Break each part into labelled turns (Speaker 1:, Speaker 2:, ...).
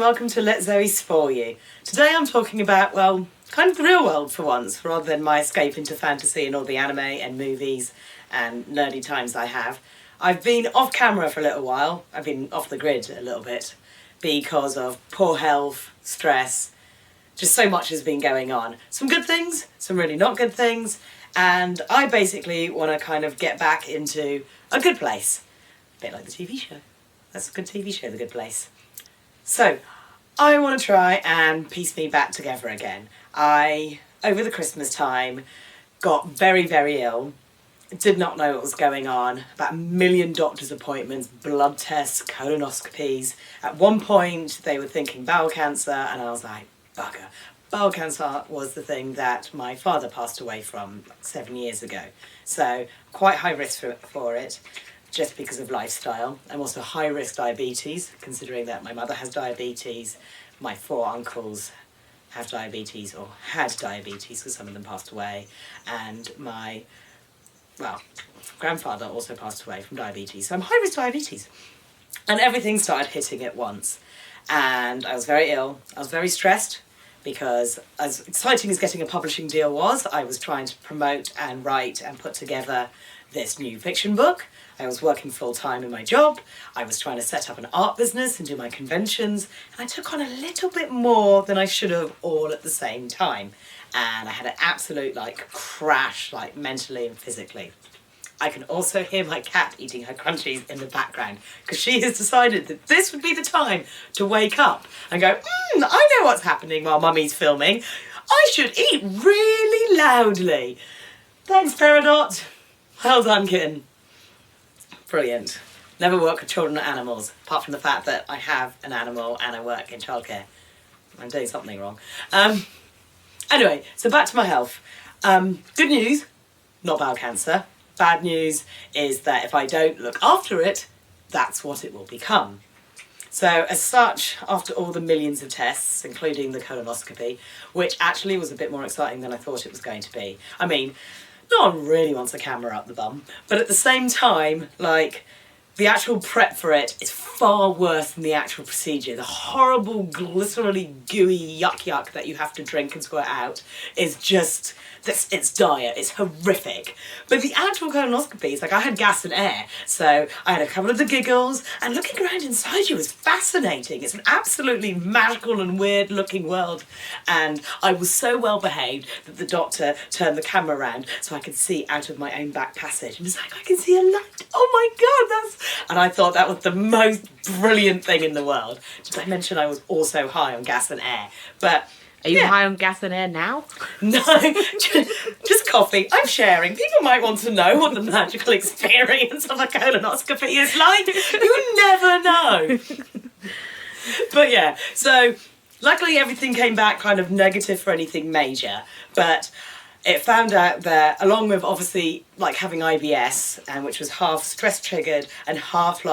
Speaker 1: welcome to Let Zoe Spoil You. Today I'm talking about, well, kind of the real world for once, rather than my escape into fantasy and all the anime and movies and nerdy times I have. I've been off camera for a little while. I've been off the grid a little bit because of poor health, stress, just so much has been going on. Some good things, some really not good things, and I basically want to kind of get back into a good place. A bit like the TV show. That's a good TV show, The Good Place. So, I want to try and piece me back together again. I, over the Christmas time, got very, very ill. Did not know what was going on. About 1 million doctor's appointments, blood tests, colonoscopies. At one point, they were thinking bowel cancer, and I was like, bugger. Bowel cancer was the thing that my father passed away from like 7 years ago. So, quite high risk for it. Just because of lifestyle. I'm also high risk diabetes, considering that my mother has diabetes, my 4 uncles have diabetes or had diabetes because some of them passed away, and my, well, grandfather also passed away from diabetes. So I'm high risk diabetes. And everything started hitting at once. And I was very ill. I was very stressed because as exciting as getting a publishing deal was, I was trying to promote and write and put together this new fiction book. I was working full-time in my job, I was trying to set up an art business and do my conventions, and I took on a little bit more than I should have all at the same time. And I had an absolute crash, mentally and physically. I can also hear my cat eating her crunchies in the background because she has decided that this would be the time to wake up and go, I know what's happening while Mummy's filming. I should eat really loudly. Thanks, Peridot. Well done, kitten. Brilliant. Never work with children or animals, apart from the fact that I have an animal and I work in childcare. I'm doing something wrong. Anyway, so back to my health. Good news, not bowel cancer. Bad news is that if I don't look after it, that's what it will become. So as such, after all the millions of tests, including the colonoscopy, which actually was a bit more exciting than I thought it was going to be. I mean, no one really wants a camera up the bum, but at the same time, the actual prep for it is far worse than the actual procedure. The horrible, glycerally gooey yuck that you have to drink and squirt out is just, it's dire, it's horrific. But the actual colonoscopy is I had gas and air, so I had a couple of the giggles, and looking around inside you was fascinating. It's an absolutely magical and weird looking world, and I was so well behaved that the doctor turned the camera around so I could see out of my own back passage, and was like, I can see a light, oh my god, that's... And I thought that was the most brilliant thing in the world. Did I mention I was also high on gas and air? But
Speaker 2: are you high on gas and air now?
Speaker 1: No, just coffee. I'm sharing. People might want to know what the magical experience of a colonoscopy is like. You never know. But yeah, so luckily everything came back kind of negative for anything major, but it found out that, along with obviously having IBS, and which was half stress triggered and half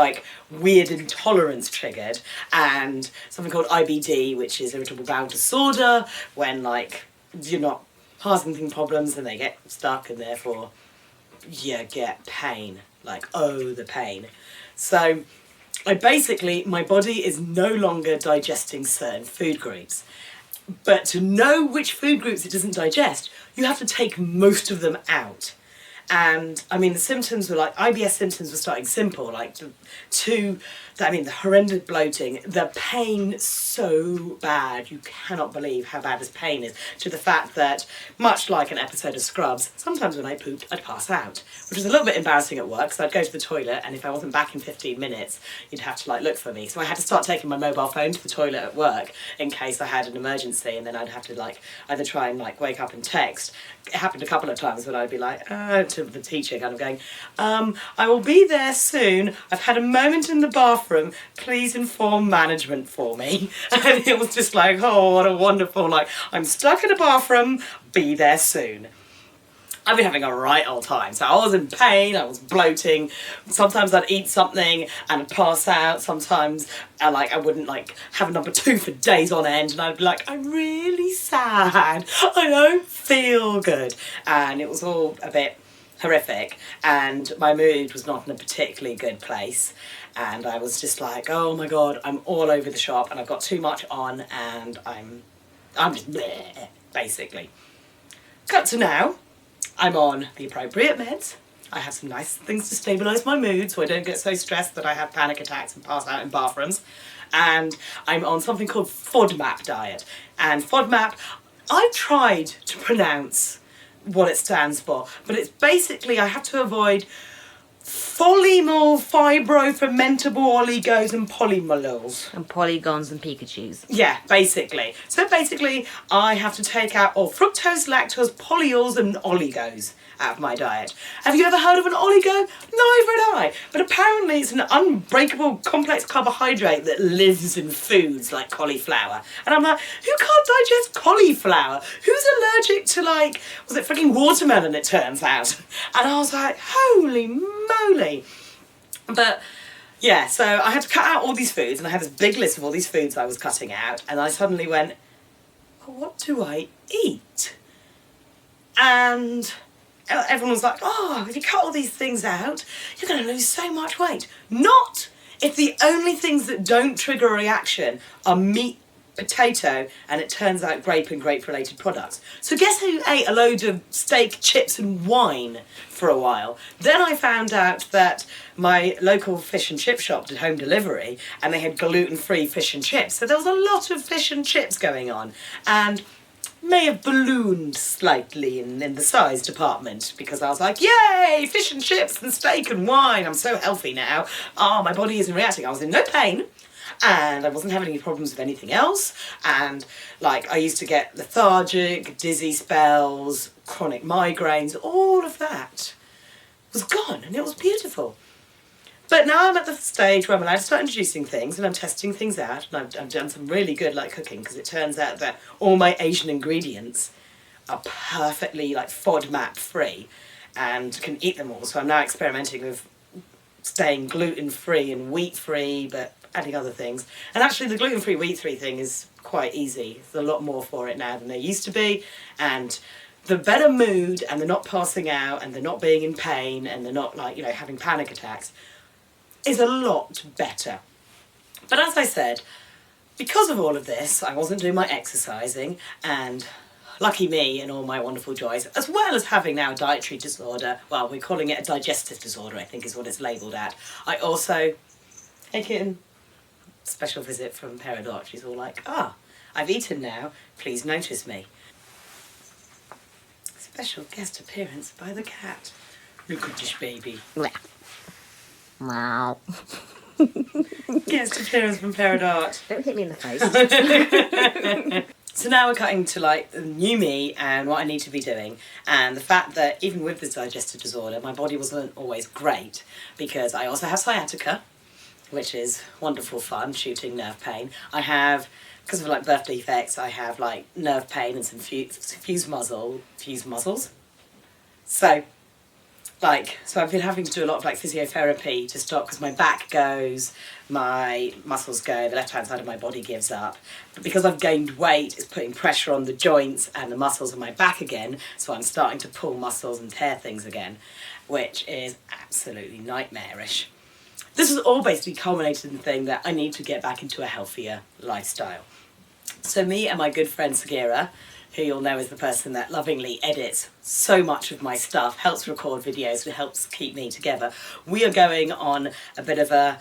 Speaker 1: weird intolerance triggered, and something called IBD, which is irritable bowel disorder, when you're not passing problems and they get stuck and therefore you get pain, the pain. So my body is no longer digesting certain food groups. But to know which food groups it doesn't digest, you have to take most of them out. And I mean, the symptoms were IBS symptoms were starting simple, the horrendous bloating, the pain so bad, you cannot believe how bad this pain is, to the fact that, much like an episode of Scrubs, sometimes when I pooped, I'd pass out, which was a little bit embarrassing at work, because I'd go to the toilet, and if I wasn't back in 15 minutes, you'd have to look for me. So I had to start taking my mobile phone to the toilet at work, in case I had an emergency, and then I'd have to either try and wake up and text. It happened a couple of times when I'd be to the teacher, kind of going, I will be there soon. I've had a moment in the bathroom. Please inform management for me. And it was just oh, what a wonderful, I'm stuck in a bathroom. Be there soon. I've been having a right old time. So I was in pain, I was bloating. Sometimes I'd eat something and I'd pass out. Sometimes I wouldn't have a number 2 for days on end, and I'd be I'm really sad. I don't feel good. And it was all a bit horrific, and my mood was not in a particularly good place, and I was just like, oh my god, I'm all over the shop and I've got too much on and I'm just bleh, basically. Cut to now, I'm on the appropriate meds. I have some nice things to stabilise my mood so I don't get so stressed that I have panic attacks and pass out in bathrooms. And I'm on something called FODMAP diet. And FODMAP, I've tried to pronounce what it stands for, but it's basically I have to avoid Folymol fibrofermentable oligos and polymalols.
Speaker 2: And polygons and Pikachus.
Speaker 1: Yeah, basically. So basically, I have to take out all fructose, lactose, polyols and oligos out of my diet. Have you ever heard of an oligo? Neither had I. But apparently it's an unbreakable complex carbohydrate that lives in foods like cauliflower. And I'm like, who can't digest cauliflower? Who's allergic to, like, was it freaking watermelon, it turns out? And I was like, holy moly. But yeah, so I had to cut out all these foods, and I had this big list of all these foods I was cutting out, and I suddenly went, well, what do I eat? And everyone was like, oh, if you cut all these things out, you're going to lose so much weight. Not if the only things that don't trigger a reaction are meat, potato, and it turns out grape and grape-related products. So guess who ate a load of steak, chips and wine for a while? Then I found out that my local fish and chip shop did home delivery and they had gluten-free fish and chips. So there was a lot of fish and chips going on, and may have ballooned slightly in the size department because I was like, yay, fish and chips and steak and wine, I'm so healthy now. Oh, my body isn't reacting. I was in no pain and I wasn't having any problems with anything else, and like I used to get lethargic, dizzy spells, chronic migraines, all of that was gone and it was beautiful. But now I'm at the stage where I'm allowed to start introducing things and I'm testing things out, and I've done some really good like cooking because it turns out that all my Asian ingredients are perfectly like FODMAP free and can eat them all. So I'm now experimenting with staying gluten-free and wheat-free but adding other things. And actually the gluten-free, wheat-free thing is quite easy. There's a lot more for it now than there used to be, and the better mood and they're not passing out and they're not being in pain and they're not like, you know, having panic attacks is a lot better. But as I said, because of all of this, I wasn't doing my exercising, and lucky me and all my wonderful joys, as well as having now a dietary disorder, well, we're calling it a digestive disorder, I think is what it's labelled at. I also take in special visit from Peridot. She's all like, I've eaten now, please notice me. Special guest appearance by the cat. Look at this baby.
Speaker 2: Wow.
Speaker 1: Guest appearance from Peridot.
Speaker 2: Don't hit me in the face.
Speaker 1: So now we're cutting to like the new me and what I need to be doing, and the fact that even with this digestive disorder my body wasn't always great because I also have sciatica, which is wonderful fun, shooting nerve pain. I have, because of like birth defects, I have like nerve pain and some fused muscles. So I've been having to do a lot of like physiotherapy to stop because my back goes, my muscles go, the left-hand side of my body gives up. But because I've gained weight, it's putting pressure on the joints and the muscles of my back again, so I'm starting to pull muscles and tear things again, which is absolutely nightmarish. This has all basically culminated in the thing that I need to get back into a healthier lifestyle. So me and my good friend Sagira, who you'll know is the person that lovingly edits so much of my stuff, helps record videos, and helps keep me together, we are going on a bit of a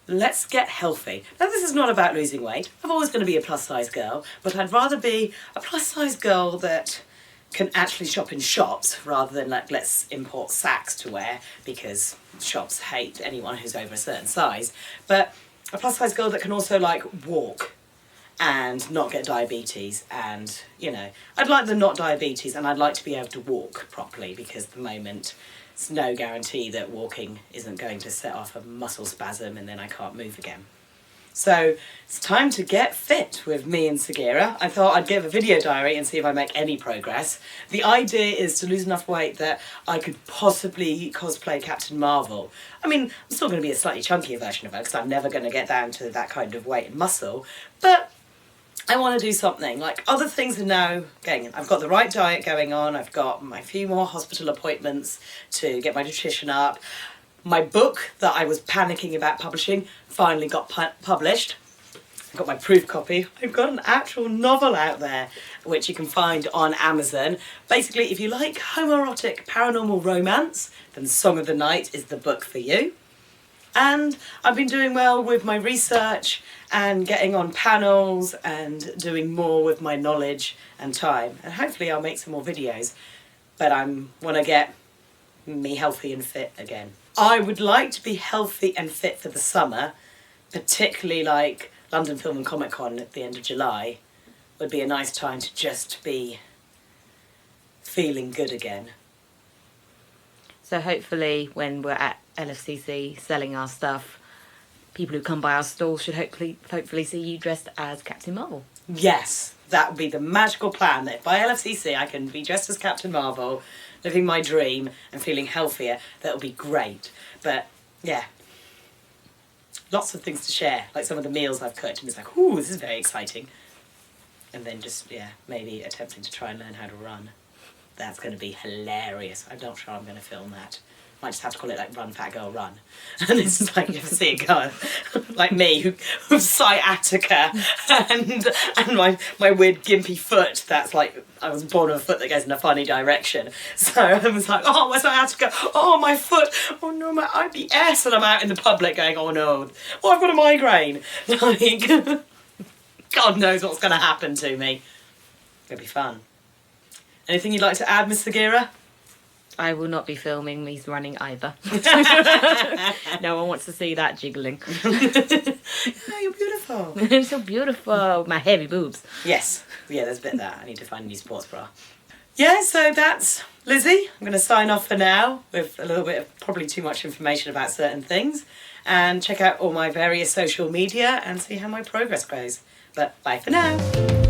Speaker 1: let's get healthy. Now this is not about losing weight. I'm always going to be a plus size girl, but I'd rather be a plus size girl that can actually shop in shops rather than like let's import sacks to wear because shops hate anyone who's over a certain size. But a plus size girl that can also like walk and not get diabetes, and you know, I'd like the not diabetes, and I'd like to be able to walk properly because at the moment it's no guarantee that walking isn't going to set off a muscle spasm and then I can't move again. So it's time to get fit with me and Sagira. I thought I'd give a video diary and see if I make any progress. The idea is to lose enough weight that I could possibly cosplay Captain Marvel. I mean, I'm still going to be a slightly chunkier version of her because I'm never going to get down to that kind of weight and muscle, but I want to do something. Like, other things are now going. I've got the right diet going on. I've got my few more hospital appointments to get my nutrition up. My book that I was panicking about publishing finally got published. I've got my proof copy. I've got an actual novel out there, which you can find on Amazon. Basically, if you like homoerotic paranormal romance, then Song of the Night is the book for you. And I've been doing well with my research and getting on panels and doing more with my knowledge and time. And hopefully I'll make some more videos. But I want to get me healthy and fit again. I would like to be healthy and fit for the summer, particularly like London Film and Comic Con at the end of July would be a nice time to just be feeling good again.
Speaker 2: So hopefully when we're at LFCC selling our stuff, people who come by our stalls should hopefully see you dressed as Captain Marvel.
Speaker 1: Yes, that would be the magical plan, that by LFCC I can be dressed as Captain Marvel, living my dream and feeling healthier. That would be great. But yeah, lots of things to share, like some of the meals I've cooked, and it's like, ooh, this is very exciting. And then just, yeah, maybe attempting to try and learn how to run. That's going to be hilarious. I'm not sure I'm going to film that. Might just have to call it like Run Fat Girl Run. And it's just like, you ever see it go, like me, who's sciatica and my weird gimpy foot. That's like, I was born with a foot that goes in a funny direction. So I was like, oh, my sciatica, oh, my foot, oh no, my IBS. And I'm out in the public going, oh no, oh, I've got a migraine. Like, God knows what's going to happen to me. It'll be fun. Anything you'd like to add, Miss Sagira?
Speaker 2: I will not be filming me running either. No one wants to see that jiggling.
Speaker 1: Oh, you're beautiful.
Speaker 2: It's so beautiful. My heavy boobs.
Speaker 1: Yes. Yeah, there's a bit of that. I need to find a new sports bra. Yeah, so that's Lizzie. I'm going to sign off for now with a little bit of probably too much information about certain things. And check out all my various social media and see how my progress goes. But bye for now.